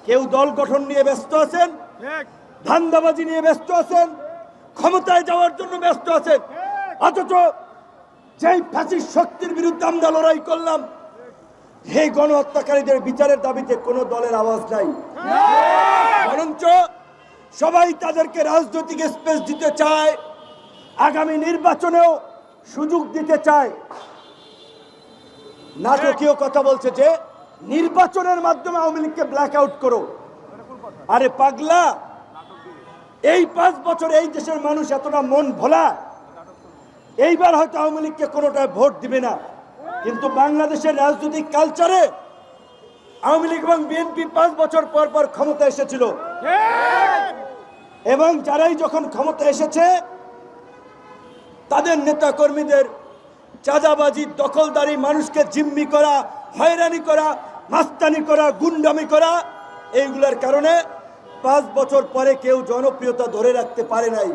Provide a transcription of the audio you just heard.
কেউ দল গঠন নিয়ে ব্যস্ত আছেন, ধান্দাবাজি নিয়ে ব্যস্ত আছেন, ক্ষমতায় যাওয়ার জন্য ব্যস্ত আছেন। অথচ যেই ফ্যাসিস্ট শক্তির বিরুদ্ধে আমরা লড়াই করলাম, এই গণহত্যাকারীদের বিচারের দাবিতে কোনো দলের আওয়াজ নাই। বরঞ্চ সবাই তাদেরকে রাজনৈতিক স্পেস দিতে চায়, আগামী নির্বাচনেও সুযোগ দিতে চায়। নাটকীয় কথা বলছে যে নির্বাচনের মাধ্যমে আওয়ামী লীগকে ব্ল্যাক আউট করো। আরে পাগলা, এই 5 বছর এই দেশের মানুষ এতটা মন ভোলা, এইবার হয়তো আওয়ামী লীগকে কোনোটায় ভোট দিবে না, কিন্তু বাংলাদেশের রাজনৈতিক কালচারে আওয়ামী লীগ এবং বিএনপি 5 বছর পর পর ক্ষমতা এসেছিল, এবং যারাই যখন ক্ষমতা এসেছে তাদের নেতা কর্মীদের চাঁদাবাজি, দখলদারি, মানুষকে জিম্মি করা, হয়রানি করা, মাস্তানি করা, গুন্ডামি করা, এইগুলোর কারণে 5 বছর পরে কেউ জনপ্রিয়তা ধরে রাখতে পারে নাই।